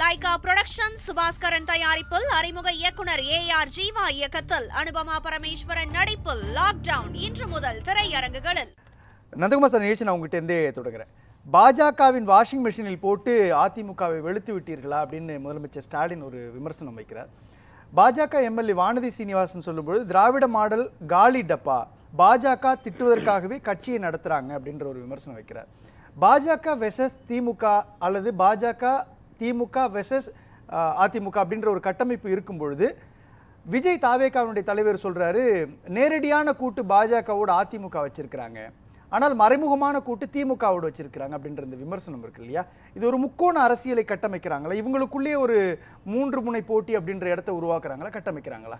Lyca production Subaskaran தயாரிப்பில் அறிமுக இயக்குனர் AR ஜீவா இயக்கத்தில் அனுபமா பரமேஸ்வரன் நடிப்பில் லாக்டவுன் இன்று முதல் திரையரங்குகளில். நந்தகுமார் சார், நிகழ்ச்சி நான் உங்ககிட்ட இருந்தே தொடங்குறேன். பாஜகவின் வாஷிங் மிஷினில் போட்டு அதிமுகவை வெளுத்து விட்டீர்களா அப்படின்னு முதலமைச்சர் ஸ்டாலின் ஒரு விமர்சனம் வைக்கிறார். பாஜக எம்எல்ஏ வானதி சீனிவாசன் சொல்லும்போது திராவிட மாடல் காலி டப்பா, பாஜக திட்டுவதற்காகவே கட்சியை நடத்துறாங்க அப்படின்ற ஒரு விமர்சனம் வைக்கிறார். பாஜக வெர்சஸ் திமுக அல்லது பாஜக திமுக வெர்சஸ் அதிமுக அப்படின்ற ஒரு கட்டமைப்பு இருக்கும் பொழுது விஜய் தாவேகாவுடைய தலைவர் சொல்றாரு, நேரடியான கூட்டு பாஜகவோட அதிமுக வச்சிருக்கிறாங்க, ஆனால் மறைமுகமான கூட்டு திமுகவோடு வச்சிருக்கிறாங்க அப்படின்ற இந்த விமர்சனம் இருக்கு இல்லையா? இது ஒரு முக்கோண அரசியலை கட்டமைக்கிறாங்களா? இவங்களுக்குள்ளேயே ஒரு 3 முனை போட்டி அப்படின்ற இடத்தை உருவாக்குறாங்களா, கட்டமைக்கிறாங்களா?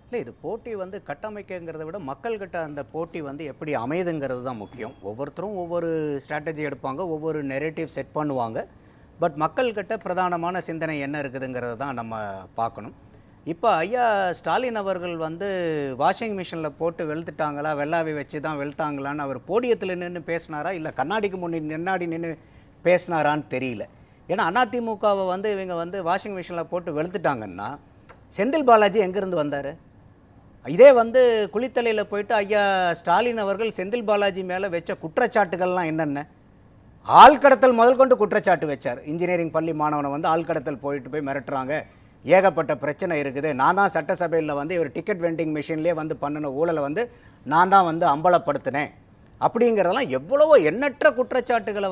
இல்லை, இது போட்டி கட்டமைக்கிறத விட மக்கள்கிட்ட அந்த போட்டி எப்படி அமையுதுங்கிறது தான் முக்கியம். ஒவ்வொருத்தரும் ஒவ்வொரு ஸ்ட்ராட்டஜி எடுப்பாங்க, ஒவ்வொரு நெரேட்டிவ் செட் பண்ணுவாங்க. பட் மக்கள்கிட்ட பிரதானமான சிந்தனை என்ன இருக்குதுங்கிறத தான் நம்ம பார்க்கணும். இப்போ ஐயா ஸ்டாலின் அவர்கள் வாஷிங் மிஷினில் போட்டு வெளுத்துட்டாங்களா, வெள்ளாவை வச்சு தான் வெளுத்தாங்களான்னு அவர் போடியத்தில் நின்று பேசினாரா, இல்லை கண்ணாடிக்கு முன்னாடி நின்று பேசினாரான்னு தெரியல. ஏன்னா அதிமுகவை இவங்க வாஷிங் மிஷினில் போட்டு வெளுத்துட்டாங்கன்னா செந்தில் பாலாஜி எங்கேருந்து வந்தார்? இதே குளித்தலையில் போயிட்டு ஐயா ஸ்டாலின் அவர்கள் செந்தில் பாலாஜி மேலே வச்ச குற்றச்சாட்டுகள்லாம் என்னென்ன? ஆள்கடத்தல் முதல் கொண்டு குற்றச்சாட்டு வச்சார். இன்ஜினியரிங் பள்ளி மாணவனை ஆள்கடத்தல் போய் மிரட்டுறாங்க, ஏகப்பட்ட பிரச்சனை இருக்குது, நான் தான் சட்டசபையில் இவர் டிக்கெட் வெண்டிங் மிஷின்லேயே பண்ணின ஊழலை நான் தான் அம்பலப்படுத்தினேன் அப்படிங்கிறதெல்லாம் எவ்வளவோ எண்ணற்ற குற்றச்சாட்டுகளை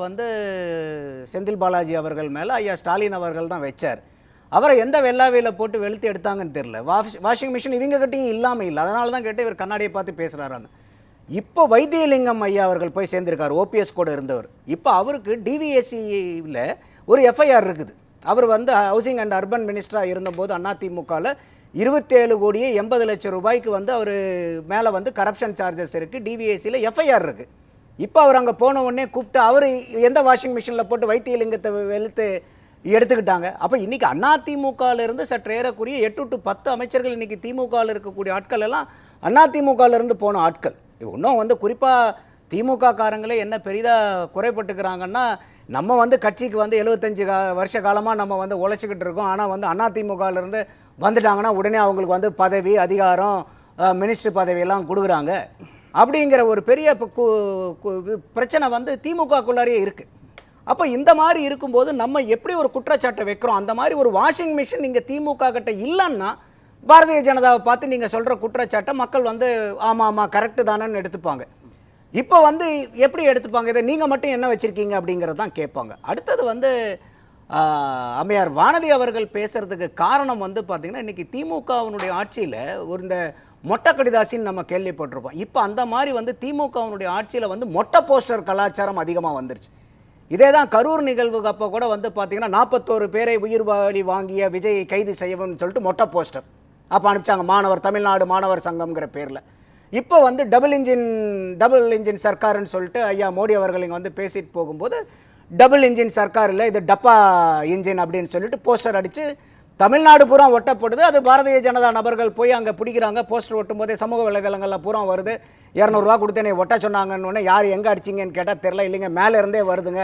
செந்தில் பாலாஜி அவர்கள் மேலே ஐயா ஸ்டாலின் அவர்கள் தான் வச்சார். அவரை எந்த வெள்ளாவையில் போட்டு வெளுத்து எடுத்தாங்கன்னு தெரியல. வாஷிங் மிஷின் இவங்க கிட்டையும் இல்லாமல் இல்லை. அதனால தான் கேட்டு இவர் கண்ணாடியை பார்த்து பேசுகிறாரான்னு. இப்போ வைத்தியலிங்கம் ஐயா அவர்கள் போய் சேர்ந்திருக்கார், OPS கூட இருந்தவர். இப்போ அவருக்கு DVSCயில் ஒரு FIR இருக்குது. அவர் ஹவுசிங் அண்ட் அர்பன் மினிஸ்டராக இருந்தபோது அதிமுகவில் 27 கோடியே 80 லட்சம் ரூபாய்க்கு அவர் மேலே கரப்ஷன் சார்ஜஸ் இருக்குது, DVSCயில் FIR இருக்குது. இப்போ அவர் அங்கே போன உடனே கூப்பிட்டு அவர் எந்த வாஷிங் மிஷினில் போட்டு வைத்தியலிங்கத்தை வெளுத்து எடுத்துக்கிட்டாங்க. அப்போ இன்றைக்கி அதிமுகவிலிருந்து சற்று ஏறக்குரிய 8 to 10 அமைச்சர்கள் இன்றைக்கி திமுகவில் இருக்கக்கூடிய ஆட்கள் எல்லாம் அதிமுகவிலிருந்து போன ஆட்கள். இன்னும் குறிப்பாக திமுக காரங்களே என்ன பெரிதாக குறைப்பட்டுக்கிறாங்கன்னா, நம்ம கட்சிக்கு 75 வருஷ காலமாக நம்ம உழைச்சிக்கிட்டு இருக்கோம், ஆனால் அதிமுகவிலேருந்து வந்துட்டாங்கன்னா உடனே அவங்களுக்கு பதவி அதிகாரம் மினிஸ்டர் பதவியெல்லாம் கொடுக்குறாங்க அப்படிங்கிற ஒரு பெரிய பிரச்சனை திமுகக்குள்ளாரியே இருக்குது. அப்போ இந்த மாதிரி இருக்கும்போது நம்ம எப்படி ஒரு குற்றச்சாட்டை வைக்கிறோம்? அந்த மாதிரி ஒரு வாஷிங் மிஷின் இங்கே திமுக கிட்ட இல்லைன்னா பாரதிய ஜனதாவை பார்த்து நீங்கள் சொல்கிற குற்றச்சாட்டை மக்கள் ஆமாம் ஆமாம் கரெக்டு தானேன்னு எடுத்துப்பாங்க. இப்போ எப்படி எடுத்துப்பாங்க? இதை நீங்கள் மட்டும் என்ன வச்சுருக்கீங்க அப்படிங்கிறது தான் கேட்பாங்க. அடுத்தது அம்மையார் வானதி அவர்கள் பேசுகிறதுக்கு காரணம் பார்த்திங்கன்னா, இன்றைக்கி திமுகவினுடைய ஆட்சியில் இந்த மொட்டை கடிதாசின்னு நம்ம கேள்விப்பட்டிருப்போம். இப்போ அந்த மாதிரி திமுகவினுடைய ஆட்சியில் மொட்டை போஸ்டர் கலாச்சாரம் அதிகமாக வந்துருச்சு. இதே தான் கரூர் நிகழ்வுக்கு அப்போ கூட பார்த்திங்கன்னா 41 பேரை உயிர் பலி வாங்கிய விஜயை கைது செய்யணும்னு சொல்லிட்டு மொட்டை போஸ்டர் அப்போ அனுப்பிச்சாங்க, தமிழ்நாடு மாணவர் சங்கம்ங்கிற பேரில். இப்போ டபுள் இன்ஜின் சர்க்காருன்னு சொல்லிட்டு ஐயா மோடி அவர்கள் இங்கே பேசிட்டு போகும்போது டபுள் இன்ஜின் சர்க்கார் இல்லை, இது டப்பா இன்ஜின் அப்படின்னு சொல்லிட்டு போஸ்டர் அடித்து தமிழ்நாடு பூரா ஒட்டப்படுது. அது பாரதிய ஜனதா நபர்கள் போய் அங்கே பிடிக்கிறாங்க. போஸ்டர் ஒட்டும் போதே சமூக வலைதளங்களில் பூரா வருது. 200 ரூபா கொடுத்தேனே ஒட்ட சொன்னாங்கன்னு யார் எங்கே அடிச்சிங்கன்னு கேட்டால் தெரில, இல்லைங்க மேலே இருந்தே வருதுங்க,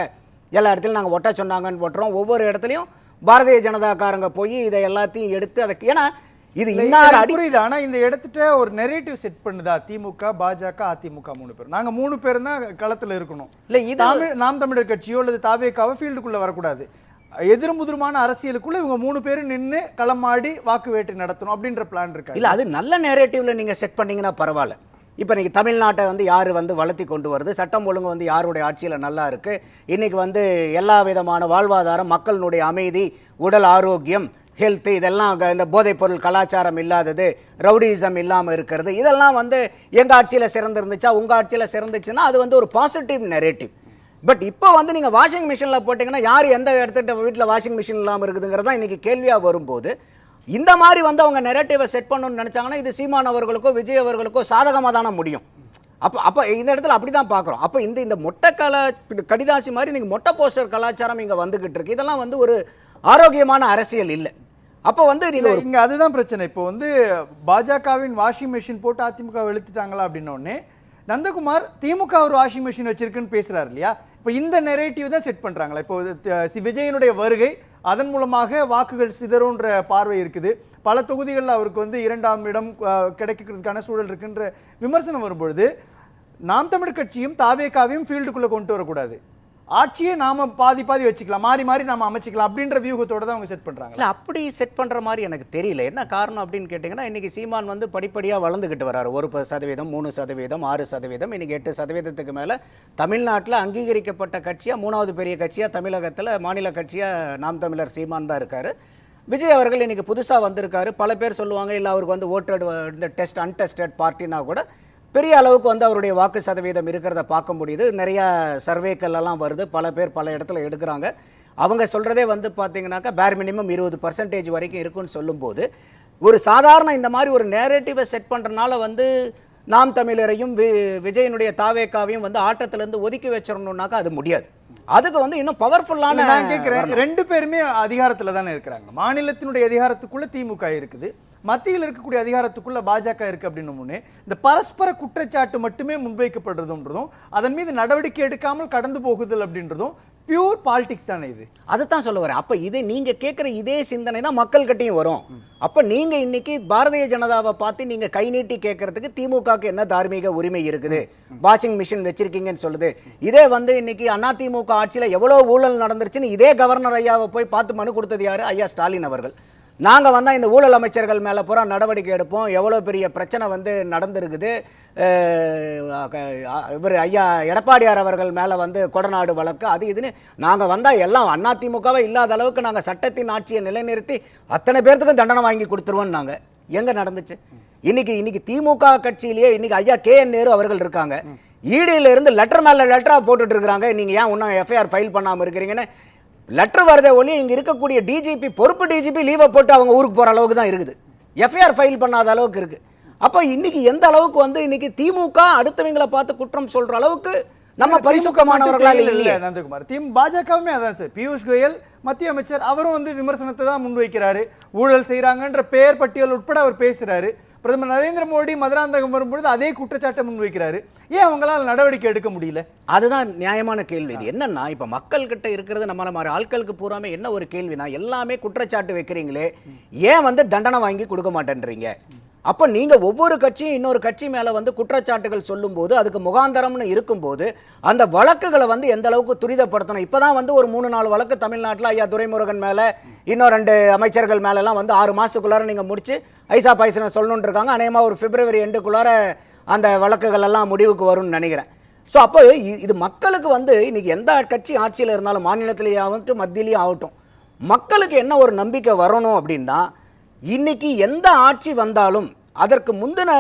எல்லா இடத்துலையும் நாங்கள் ஒட்ட சொன்னாங்கன்னு போட்டுறோம். ஒவ்வொரு இடத்துலையும் பாரதிய ஜனதாக்காரங்க போய் இதை எல்லாத்தையும் எடுத்து அதுக்கு ஏன்னா இது புரியுது. ஆனா இந்த இடத்துல ஒரு நெரேட்டிவ் செட் பண்ணுதா திமுக, பாஜக, அதிமுக 3 பேர், நாங்க 3 பேரும் தான் களத்துல இருக்கணும், இல்ல இது நாம் தமிழர் கட்சியோ அல்லது தாவேகாவோ ஃபீல்டுக்குள்ள வரக்கூடாது, எதிர்முதிர்மான அரசியலுக்குள்ள இவங்க 3 பேரும் நின்று களமாடி வாக்கு வேட்டை நடத்தணும் அப்படின்ற பிளான் இருக்கு. இல்ல அது நல்ல நெரேட்டிவ்ல நீங்க செட் பண்ணீங்கன்னா பரவாயில்ல. இப்போ இன்னைக்கு தமிழ்நாட்டை யார் வளர்த்தி கொண்டு வருது, சட்டம் ஒழுங்கு யாருடைய ஆட்சியில் நல்லா இருக்கு, இன்னைக்கு எல்லா விதமான வாழ்வாதாரம், மக்களுடைய அமைதி, உடல் ஆரோக்கியம், ஹெல்த், இதெல்லாம் இந்த போதைப்பொருள் கலாச்சாரம் இல்லாதது, ரவுடிசம் இல்லாமல் இருக்கிறது, இதெல்லாம் எங்கள் ஆட்சியில் சிறந்திருந்துச்சா உங்கள் ஆட்சியில் சிறந்துச்சுன்னா அது ஒரு பாசிட்டிவ் நெரேட்டிவ். பட் இப்போ நீங்கள் வாஷிங் மிஷினில் போட்டிங்கன்னா யார் எந்த இடத்துக்கிட்ட வீட்டில் வாஷிங் மிஷின் இல்லாமல் இருக்குதுங்கிறது தான் இன்றைக்கி கேள்வியாக வரும்போது இந்த மாதிரி அவங்க நெரேட்டிவை செட் பண்ணணும்னு நினச்சாங்கன்னா இது சீமான் அவர்களுக்கோ விஜய் அவர்களுக்கோ சாதகமாக தானே முடியும். அப்போ இந்த இடத்துல அப்படி தான் பார்க்குறோம். அப்போ இந்த மொட்டை கடிதாசி மாதிரி நீங்கள் மொட்டை போஸ்டர் கலாச்சாரம் இங்கே வந்துக்கிட்டு இருக்கு. இதெல்லாம் ஒரு ஆரோக்கியமான அரசியல் இல்லை. அப்போ இங்கே அதுதான் பிரச்சனை. இப்போ பாஜகவின் வாஷிங் மிஷின் போட்டு அதிமுக வெளுத்துட்டாங்களா அப்படின்னோடனே நந்தகுமார் திமுக ஒரு வாஷிங் மிஷின் வச்சிருக்குன்னு பேசுறாரு இல்லையா? இப்போ இந்த நெரேட்டிவ் தான் செட் பண்றாங்களா? இப்போ விஜயனுடைய வருகை அதன் மூலமாக வாக்குகள் சிதறுன்ற பார்வை இருக்குது. பல தொகுதிகளில் அவருக்கு வந்து 2ஆம் இடம் கிடைக்கிறதுக்கான சூழல் இருக்குன்ற விமர்சனம் வரும்பொழுது நாம் தமிழர் கட்சியும் தாவேகாவையும் ஃபீல்டுக்குள்ளே கொண்டு வரக்கூடாது, ஆட்சியே நாம பாதி பாதி வச்சுக்கலாம், மாறி மாறி நாம அமைச்சிக்கலாம் அப்படின்ற வியூகத்தோட தான் அவங்க செட் பண்றாங்க. இல்லை அப்படி செட் பண்ற மாதிரி எனக்கு தெரியல. என்ன காரணம் அப்படின்னு கேட்டிங்கன்னா, இன்னைக்கு சீமான் வந்து படிப்படியாக வளர்ந்துக்கிட்டு வர்றாரு. 1%, 3%, 6%, இன்னைக்கு 8%க்கு மேலே தமிழ்நாட்டில் அங்கீகரிக்கப்பட்ட கட்சியாக 3வது பெரிய கட்சியாக தமிழகத்தில் மாநில கட்சியாக நாம் தமிழர் சீமான் தான் இருக்காரு. விஜய் அவர்கள் இன்னைக்கு புதுசாக வந்திருக்காரு. பல பேர் சொல்லுவாங்க இல்லை அவருக்கு வந்து ஓட்டட் இந்த டெஸ்ட் அன்டெஸ்டட் பார்ட்டினா கூட பெரிய அளவுக்கு வந்து அவருடைய வாக்கு சதவீதம் இருக்கிறத பார்க்க முடியுது. நிறையா சர்வேக்கள் எல்லாம் வருது, பல பேர் பல இடத்துல எடுக்கிறாங்க. அவங்க சொல்கிறதே வந்து பார்த்தீங்கன்னாக்கா பேர் மினிமம் 20% வரைக்கும் இருக்குன்னு சொல்லும்போது, ஒரு சாதாரண இந்த மாதிரி ஒரு நேரேட்டிவை செட் பண்ணுறதுனால வந்து நாம் தமிழரையும் விஜயனுடைய தாவேக்காவையும் வந்து ஆட்டத்திலேருந்து ஒதுக்கி வச்சிடணுன்னாக்கா அது முடியாது. அதுக்கு வந்து இன்னும் பவர்ஃபுல்லான நான் கேட்கிறேன், 2 பேருமே அதிகாரத்தில் தானே இருக்கிறாங்க. மாநிலத்தினுடைய அதிகாரத்துக்குள்ள திமுக இருக்குது, மத்தியில் இருக்கக்கூடிய அதிகாரத்துக்குள்ள பாஜக இருக்கு அப்படின்னும் முன்னே இந்த பரஸ்பர குற்றச்சாட்டு மட்டுமே முன்வைக்கப்படுறதுன்றதும் அதன் மீது நடவடிக்கை எடுக்காமல் கடந்து போகுதல் அப்படின்றதும் பியூர் பாலிடிக்ஸ் தானே இது. அதுதான் சொல்ல வரேன். அப்ப இது நீங்க கேட்கிற இதே சிந்தனை தான் மக்கள் கிட்டையும் வரும். அப்ப நீங்க இன்னைக்கு பாரதிய ஜனதாவை பார்த்து நீங்க கை நீட்டி கேட்கறதுக்கு திமுகக்கு என்ன தார்மீக உரிமை இருக்குது, வாஷிங் மிஷின் வச்சிருக்கீங்கன்னு சொல்லுது. இதே வந்து இன்னைக்கு அதிமுக ஆட்சியில எவ்வளவு ஊழல் நடந்துருச்சுன்னு இதே கவர்னர் ஐயாவை போய் பார்த்து மனு கொடுத்தது யாரு? ஐயா ஸ்டாலின் அவர்கள். நாங்கள் வந்தால் இந்த ஊழல் அமைச்சர்கள் மேலே பூரா நடவடிக்கை எடுப்போம், எவ்வளோ பெரிய பிரச்சனை வந்து நடந்திருக்குது, இவர் ஐயா எடப்பாடியார் அவர்கள் மேலே வந்து கொடநாடு வழக்கு அது இதுன்னு நாங்கள் வந்தால் எல்லாம் அதிமுகவே இல்லாத அளவுக்கு நாங்கள் சட்டத்தின் ஆட்சியை நிலைநிறுத்தி அத்தனை பேர்த்துக்கும் தண்டனை வாங்கி கொடுத்துருவோம். நாங்கள் எங்கே நடந்துச்சு? இன்னைக்கு திமுக கட்சியிலேயே இன்னைக்கு ஐயா KN நேரு அவர்கள் இருக்காங்க. ஈடியில இருந்து லெட்டர் மேலே லெட்டராக போட்டுட்டு இருக்கிறாங்க. நீங்கள் ஏன் இன்னும் FIR ஃபைல் பண்ணாமல் இருக்கிறீங்கன்னு லெட்டர் வரதே ஒளி இங்கே இருக்கக்கூடிய டிஜிபி பொறுப்பு டிஜிபி லீவை போட்டு அவங்க ஊருக்கு போகிற அளவுக்கு தான் இருக்குது. FIR ஃபைல் பண்ணாத அளவுக்கு இருக்கு. அப்போ இன்னைக்கு எந்த அளவுக்கு வந்து இன்னைக்கு திமுக அடுத்தவங்களை பார்த்து குற்றம் சொல்ற அளவுக்கு நம்ம பரிசுத்தமானவர்களால் இல்லை. நந்தகுமார் பாஜகவுமே அதான் சார். பியூஷ் கோயல் மத்திய அமைச்சர் அவரும் வந்து விமர்சனத்தை தான் முன்வைக்கிறாரு. ஊழல் செய்யறாங்கன்ற பெயர் பட்டியல் உட்பட அவர் பேசுறாரு. பிரதமர் நரேந்திர மோடி மதுராந்தகம் வரும்பொழுது அதே குற்றச்சாட்டை முன்வைக்கிறாரு. ஏன் அவங்களால நடவடிக்கை எடுக்க முடியல? அதுதான் நியாயமான கேள்வி. இது என்னன்னா, இப்ப மக்கள் கிட்ட இருக்கிறது நம்மள மாதிரி ஆட்களுக்கு பூராமே என்ன ஒரு கேள்வினா, எல்லாமே குற்றச்சாட்டு வைக்கிறீங்களே, ஏன் வந்து தண்டனை வாங்கி கொடுக்க மாட்டேன்றீங்க? அப்ப நீங்க ஒவ்வொரு கட்சியும் இன்னொரு கட்சி மேல வந்து குற்றச்சாட்டுகள் சொல்லும் போது அதுக்கு முகாந்தரம்னு இருக்கும்போது அந்த வழக்குகளை வந்து எந்த அளவுக்கு துரிதப்படுத்தணும். இப்பதான் வந்து ஒரு 3-4 வழக்கு தமிழ்நாட்டில் ஐயா துரைமுருகன் மேல இன்னும் 2 அமைச்சர்கள் மேல எல்லாம் வந்து 6 மாசத்துக்குள்ளார நீங்க முடிச்சு ஐசா பைசனை சொல்லணும்னு இருக்காங்க. அநேகமா ஒரு பிப்ரவரி எண்டுக்குள்ளார அந்த வழக்குகள் எல்லாம் முடிவுக்கு வரும்னு நினைக்கிறேன். ஸோ அப்போ இது மக்களுக்கு வந்து இன்னைக்கு எந்த கட்சி ஆட்சியில் இருந்தாலும் மாநிலத்திலேயே ஆகட்டும் மத்தியிலேயும் ஆகட்டும் மக்களுக்கு என்ன ஒரு நம்பிக்கை வரணும் அப்படின்னா, இன்னைக்கு எந்த ஆட்சி வந்தாலும் அதற்கு முந்தின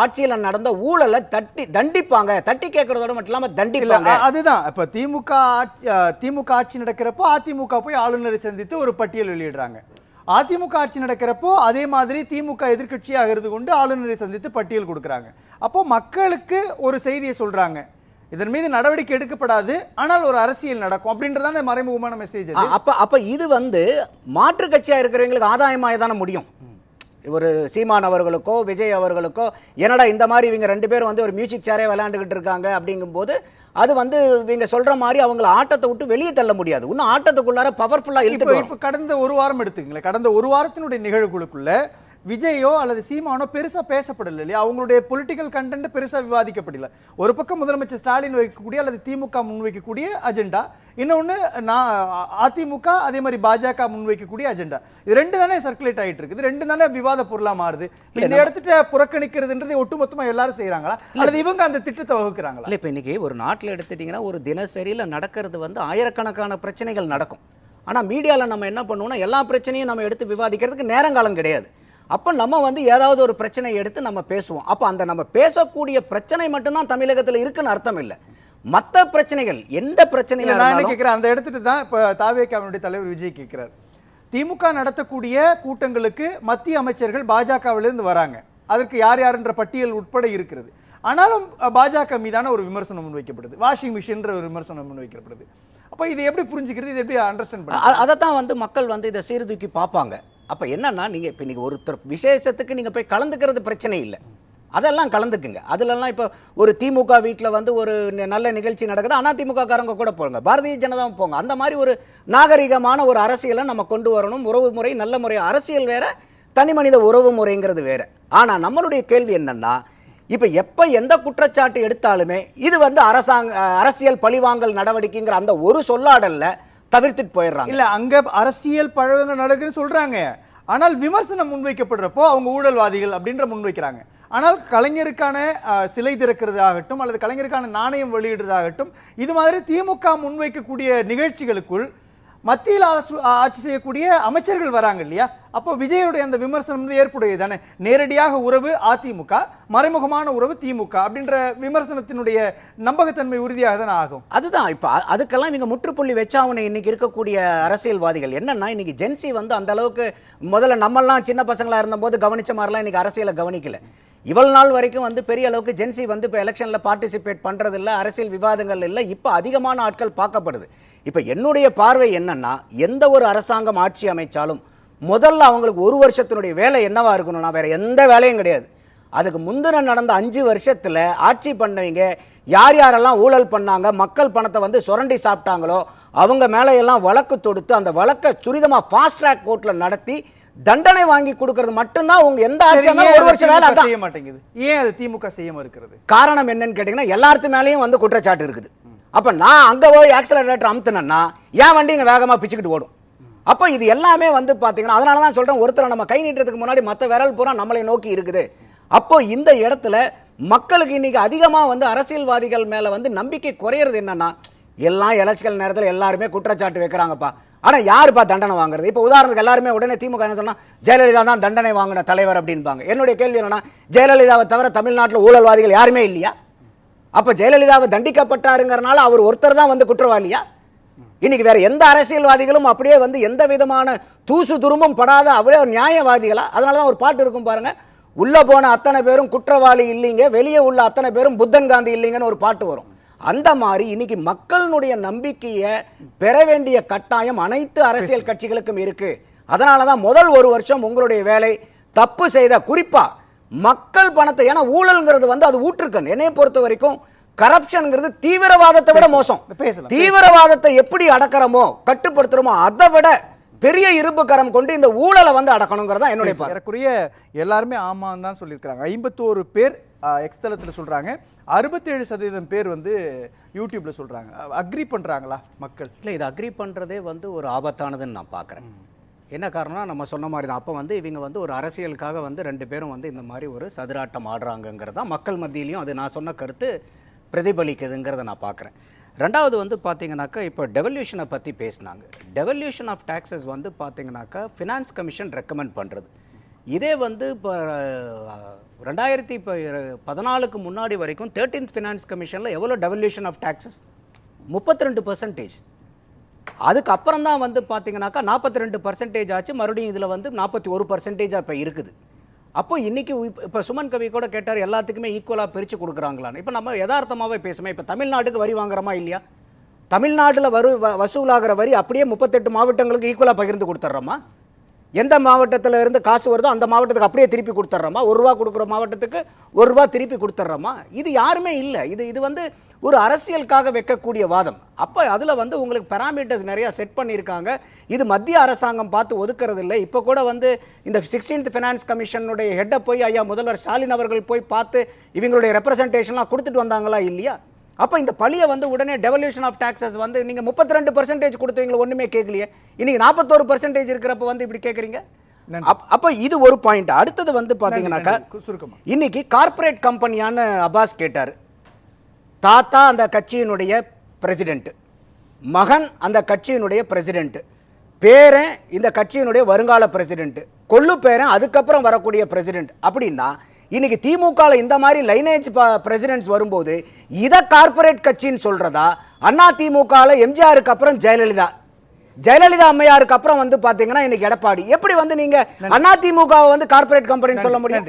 ஆட்சியில் நடந்த ஊழலை தண்டிப்பாங்க. தட்டி கேட்கறதோட மட்டும் இல்லாம தண்டிப்பாங்க. அதுதான் இப்ப திமுக ஆட்சி நடக்கிறப்போ அதிமுக போய் ஆளுநரை சந்தித்து ஒரு பட்டியல் வெளியிடுறாங்க. அதிமுக ஆட்சி நடக்கிறப்போ அதே மாதிரி திமுக எதிர்கட்சியாக இருந்து கொண்டு ஆளுநரை சந்தித்து பட்டியல் கொடுக்குறாங்க. அப்போ மக்களுக்கு ஒரு செய்தியை சொல்றாங்க, இதன் மீது நடவடிக்கை எடுக்கப்படாது, ஆனால் ஒரு அரசியல் நடக்கும் அப்படின்றதான மறைமுகமான மெசேஜ். அப்ப இது வந்து மாற்று கட்சியா இருக்கிறவங்களுக்கு ஆதாயமாக தானே முடியும். ஒரு சீமான் அவர்களுக்கோ விஜய் அவர்களுக்கோ என்னடா இந்த மாதிரி இவங்க 2 பேரும் வந்து ஒரு மியூசிக் சேரே விளையாண்டுகிட்டு இருக்காங்க அப்படிங்கும்போது அது வந்து இவங்க சொல்ற மாதிரி அவங்கள ஆட்டத்தை விட்டு வெளியே தள்ள முடியாது. இன்னும் ஆட்டத்துக்குள்ளார பவர்ஃபுல்லா இழுத்து. இப்ப கடந்த ஒரு வாரம் எடுத்துக்கங்களேன், கடந்த ஒரு வாரத்தினுடைய நிகழ்வுகளுக்குள்ள விஜயோ அல்லது சீமானோ பெருசா பேசப்படல இல்லையா? அவங்களுடைய பொலிட்டிக்கல் கண்டென்ட் பெருசா விவாதிக்கப்படல. ஒரு பக்கம் முதலமைச்சர் ஸ்டாலின் வைக்கக்கூடிய அல்லது திமுக முன்வைக்கக்கூடிய அஜெண்டா, இன்னொன்னு அதிமுக அதே மாதிரி பாஜக முன்வைக்கக்கூடிய அஜெண்டா. இது 2 தானே சர்க்குலேட் ஆயிட்டு இருக்குது, 2 தானே விவாத பொருளா மாறுது. இந்த இடத்துல புறக்கணிக்கிறதுன்றது ஒட்டுமொத்தமா எல்லாரும் செய்யறாங்களா அல்லது இவங்க அந்த திட்டத்தை வகுக்கிறாங்களா? இல்ல இப்ப இன்னைக்கு ஒரு நாட்டில் எடுத்துட்டீங்கன்னா ஒரு தினசரியில நடக்கிறது வந்து ஆயிரக்கணக்கான பிரச்சனைகள் நடக்கும். ஆனா மீடியால நம்ம என்ன பண்ணுவோம்னா எல்லா பிரச்சனையும் நம்ம எடுத்து விவாதிக்கிறதுக்கு நேரங்காலம் கிடையாது. அப்போ நம்ம வந்து ஏதாவது ஒரு பிரச்சனையை எடுத்து நம்ம பேசுவோம். அப்போ அந்த நம்ம பேசக்கூடிய பிரச்சனை மட்டும்தான் தமிழகத்தில் இருக்குன்னு அர்த்தம் இல்லை. மற்ற பிரச்சனைகள் எந்த பிரச்சனையும் நான் கேட்கிறேன், அந்த இடத்துக்கு தான் இப்போ தாவேகாவினுடைய தலைவர் விஜய் கேட்கிறார். திமுக நடத்தக்கூடிய கூட்டங்களுக்கு மத்திய அமைச்சர்கள் பாஜகவிலிருந்து வராங்க, அதற்கு யார் யாருன்ற பட்டியல் உட்பட இருக்கிறது. ஆனாலும் பாஜக மீதான ஒரு விமர்சனம் முன்வைக்கப்படுது, வாஷிங் மிஷின்ற ஒரு விமர்சனம் முன்வைக்கப்படுது. அப்போ இதை எப்படி புரிஞ்சுக்கிறது, இதை எப்படி அண்டர்ஸ்டாண்ட் பண்ணுறது? அதைத்தான் வந்து மக்கள் வந்து இதை சீர்தூக்கி பார்ப்பாங்க. அப்போ என்னன்னா, நீங்கள் இப்போ நீங்கள் ஒருத்தர் விசேஷத்துக்கு நீங்கள் போய் கலந்துக்கிறது பிரச்சனை இல்லை. அதெல்லாம் கலந்துக்குங்க. அதுலலாம் இப்போ ஒரு திமுக வீட்டில் வந்து ஒரு நல்ல நிகழ்ச்சி நடக்குது, அதிமுக காரங்க கூட போங்க, பாரதிய ஜனதாவும் போங்க. அந்த மாதிரி ஒரு நாகரிகமான ஒரு அரசியலை நம்ம கொண்டு வரணும். உறவு முறை நல்ல முறை, அரசியல் வேற, தனி மனித உறவு முறைங்கிறது வேற. ஆனால் நம்மளுடைய கேள்வி என்னன்னா, இப்போ எப்போ எந்த குற்றச்சாட்டு எடுத்தாலுமே இது வந்து அரசியல் பழிவாங்கல் நடவடிக்கைங்கிற அந்த ஒரு சொல்லாடல்ல தவிர்த்துட்டு போயிடுறாங்க. இல்ல அங்க அரசியல் பழிவாங்கல் நடக்குன்னு சொல்றாங்க, ஆனால் விமர்சனம் முன்வைக்கப்படுறப்போ அவங்க ஊழல்வாதிகள் அப்படின்ற முன்வைக்கிறாங்க. ஆனால் கலைஞருக்கான சிலை திறக்கிறதாகட்டும் அல்லது கலைஞருக்கான நாணயம் வெளியிடுறதாகட்டும், இது மாதிரி திமுக முன்வைக்கக்கூடிய நிகழ்ச்சிகளுக்குள் மத்தியில் ஆட்சி செய்யக்கூடிய அமைச்சர்கள் வராங்க இல்லையா? அப்போ விஜயுடைய அந்த விமர்சனம் வந்து ஏற்புடையது தானே. நேரடியாக உறவு அதிமுக, மறைமுகமான உறவு திமுக அப்படின்ற விமர்சனத்தினுடைய நம்பகத்தன்மை உறுதியாக தானே ஆகும். அதுதான் இப்போ அதுக்கெல்லாம் இவங்க முற்றுப்புள்ளி வச்சாவனை இன்னைக்கு இருக்கக்கூடிய அரசியல்வாதிகள் என்னன்னா, இன்னைக்கு ஜென்சி வந்து அந்த அளவுக்கு முதல்ல நம்மெல்லாம் சின்ன பசங்களா இருந்தபோது கவனிச்ச மாதிரிலாம் இன்னைக்கு அரசியலை கவனிக்கல. இவ்வளவு நாள் வரைக்கும் வந்து பெரிய அளவுக்கு ஜென்சி வந்து இப்போ எலெக்ஷனில் பார்ட்டிசிபேட் பண்ணுறது இல்லை, அரசியல் விவாதங்கள் இல்லை. இப்போ அதிகமான ஆட்கள் பார்க்கப்படுது. இப்போ என்னுடைய பார்வை என்னன்னா, எந்த ஒரு அரசாங்கம் ஆட்சி அமைச்சாலும் முதல்ல அவங்களுக்கு ஒரு வருஷத்தினுடைய வேலை என்னவா இருக்கணும்னா, வேற எந்த வேலையும் கிடையாது. அதுக்கு முந்தின நடந்த 5 வருஷத்தில் ஆட்சி பண்ணவங்க யார் யாரெல்லாம் ஊழல் பண்ணாங்க, மக்கள் பணத்தை வந்து சுரண்டி சாப்பிட்டாங்களோ அவங்க மேலே எல்லாம் வழக்கு தொடுத்து அந்த வழக்கை துரிதமாக ஃபாஸ்ட் ட்ராக் கோர்ட்டில் நடத்தி தண்டனை வாங்கி கொடுக்கிறது மட்டும்தான் உங்க எந்த ஆட்சியாலும் ஒரு வருஷம் வேலை செய்ய மாட்டேங்குது. ஏன் அது திமுக செய்யாம இருக்கிறது? காரணம் என்னன்னு கேட்டீங்கன்னா, எல்லாத்து மேலேயும் வந்து குற்றச்சாட்டு இருக்குது. அப்ப நான் அங்க போய் ஆக்சிலரேட்டர் அமுத்துனேன்னா என் வண்டி இங்க வேகமா பிச்சுக்கிட்டு ஓடும். அப்போ இது எல்லாமே வந்து பாத்தீங்கன்னா, அதனால தான் சொல்றேன், ஒருத்தரை நம்ம கை நீட்டுறதுக்கு முன்னாடி மற்ற விரல் பூரா நம்மளை நோக்கி இருக்குது. அப்போ இந்த இடத்துல மக்களுக்கு இன்னைக்கு அதிகமா வந்து அரசியல்வாதிகள் மேல வந்து நம்பிக்கை குறையிறது என்னன்னா, எல்லாம் எலெக்ஷன் நேரத்தில் எல்லாருமே குற்றச்சாட்டு வைக்கிறாங்கப்பா, ஆனால் யாருப்பா தண்டனை வாங்குறது? இப்போ உதாரணத்துக்கு எல்லாருமே உடனே திமுக என்ன சொன்னால், ஜெயலலிதா தான் தண்டனை வாங்கின தலைவர் அப்படின்பாங்க. என்னுடைய கேள்வி என்னன்னா, ஜெயலலிதாவை தவிர தமிழ்நாட்டில் ஊழல்வாதிகள் யாருமே இல்லையா? அப்போ ஜெயலலிதாவை தண்டிக்கப்பட்டாருங்கிறனால அவர் ஒருத்தர் தான் வந்து குற்றவாளியா? இன்னைக்கு வேற எந்த அரசியல்வாதிகளும் அப்படியே வந்து எந்த விதமான தூசு துரும்பும் படாத அப்படியே ஒரு நியாயவாதிகளா? அதனால தான் ஒரு பாட்டு இருக்கும் பாருங்க, உள்ள போன அத்தனை பேரும் குற்றவாளி இல்லைங்க, வெளியே உள்ள அத்தனை பேரும் புத்தன் காந்தி இல்லைங்கன்னு ஒரு பாட்டு வரும். அந்த மாதிரி இன்னைக்கு மக்களுடைய நம்பிக்கையை பெற வேண்டிய கட்டாயம் அனைத்து அரசியல் கட்சிகளுக்கும் இருக்கு. அதனால தான் முதல் ஒரு வருஷம் உங்களுடைய வேலை தப்பு செய்த, குறிப்பா மக்கள் பணத்தை, ஏன்னா ஊழல்ங்கிறது வந்து அது ஊற்றுக்கண். என்னைய பொறுத்த வரைக்கும் கரப்ஷன்ங்கிறது தீவிரவாதத்தை விட மோசம். தீவிரவாதத்தை எப்படி அடக்கிறோமோ கட்டுப்படுத்துறோமோ அதை விட பெரிய இரும்பு கரம் கொண்டு இந்த ஊழலை வந்து அடக்கணுங்கிறதா என்னுடைய பார்வை. எல்லாருமே ஆமான்னு தான் சொல்லியிருக்கிறாங்க. 51 பேர் எக்ஸ் தளத்தில் சொல்றாங்க, 67% பேர் வந்து யூடியூப்ல சொல்றாங்க. அக்ரி பண்றாங்களா மக்கள்? இல்லை, இது அக்ரி பண்றதே வந்து ஒரு ஆபத்தானதுன்னு நான் பார்க்குறேன். என்ன காரணம்னா, நம்ம சொன்ன மாதிரி தான், அப்போ வந்து இவங்க வந்து ஒரு அரசியலுக்காக வந்து 2 பேரும் வந்து இந்த மாதிரி ஒரு சதுராட்டம் ஆடுறாங்கங்கிறதா மக்கள் மத்தியிலையும் அது நான் சொன்ன கருத்து பிரதிபலிக்குதுங்கிறத நான் பார்க்குறேன். ரெண்டாவது வந்து பார்த்தீங்கன்னாக்கா, இப்போ டெவல்யூஷனை பற்றி பேசினாங்க. டெவல்யூஷன் ஆஃப் டாக்ஸஸ் வந்து பார்த்தீங்கன்னாக்கா ஃபினான்ஸ் கமிஷன் ரெக்கமெண்ட் பண்ணுறது. இதே வந்து இப்போ 2014க்கு முன்னாடி வரைக்கும் 13th ஃபினான்ஸ் கமிஷனில் எவ்வளோ டெவல்யூஷன் ஆஃப் டாக்ஸஸ்? 32%. அதுக்கப்புறம் தான் வந்து பார்த்தீங்கன்னாக்கா 42% ஆச்சு. மறுபடியும் இதில் வந்து 41% இப்போ இருக்குது. அப்போ இன்றைக்கி இப்போ சுமன் கவி கூட கேட்டார், எல்லாத்துக்குமே ஈக்குவலாக பிரித்து கொடுக்குறாங்களான்னு. இப்போ நம்ம யதார்த்தமாகவே பேசுமே. இப்போ தமிழ்நாட்டுக்கு வரி வாங்குறோமா இல்லையா? தமிழ்நாட்டில் வசூலாகிற வரி அப்படியே 38 மாவட்டங்களுக்கு ஈக்குவலாக பகிர்ந்து கொடுத்துட்றோமா? எந்த மாவட்டத்தில் இருந்து காசு வருதோ அந்த மாவட்டத்துக்கு அப்படியே திருப்பி கொடுத்துட்றோமா? 1 ரூபா கொடுக்குற மாவட்டத்துக்கு 1 ரூபா திருப்பி கொடுத்துட்றோமா? இது யாருமே இல்லை. இது வந்து ஒரு அரசியலுக்காக வைக்கக்கூடிய வாதம். அப்போ அதில் வந்து உங்களுக்கு பேராமீட்டர்ஸ் நிறையா செட் பண்ணியிருக்காங்க. இது மத்திய அரசாங்கம் பார்த்து ஒதுக்கிறது இல்லை. இப்போ கூட வந்து இந்த 16th ஃபினான்ஸ் கமிஷனுடைய ஹெட்டை போய் ஐயா முதல்வர் ஸ்டாலின் அவர்கள் போய் பார்த்து இவங்களுடைய ரெப்ரசன்டேஷன்லாம் கொடுத்துட்டு வந்தாங்களா இல்லையா? அப்போ இந்த பழியை வந்து உடனே டெவல்யூஷன் ஆஃப் டாக்ஸஸ் வந்து நீங்கள் 32% கொடுத்தவங்களை ஒன்றுமே கேட்கலையே, இன்னைக்கு 41% இருக்கிறப்ப வந்து இப்படி கேட்குறீங்க. அப்போ இது ஒரு பாயிண்ட். அடுத்தது வந்து பார்த்தீங்கன்னாக்கா, இன்னைக்கு கார்பரேட் கம்பெனியான அப்பாஸ் கேட்டார். தாத்தா அந்த கட்சியினுடைய பிரசிடென்ட், மகன் அந்த கட்சியினுடைய பிரசிடென்ட், பேரன் இந்த கட்சியினுடைய வருங்கால பிரசிடென்ட், கொள்ளு பேரன் அதுக்கப்புறம் வரக்கூடிய பிரசிடென்ட். அப்படின்னா இன்னைக்கு திமுகவில் இந்த மாதிரி லைனேஜ் பிரசிடென்ட்ஸ் வரும்போது இதை கார்பரேட் கட்சின்னு சொல்றதா? அண்ணா திமுகவில் எம்ஜிஆருக்கு அப்புறம் ஜெயலலிதா அம்மையாருக்கு அப்புறம் வந்து பாத்தீங்கன்னா இன்னைக்கு எடப்பாடி, எப்படி வந்து நீங்க அண்ணா திமுகவை வந்து கார்பரேட் கம்பெனின்னு சொல்ல முடியும்?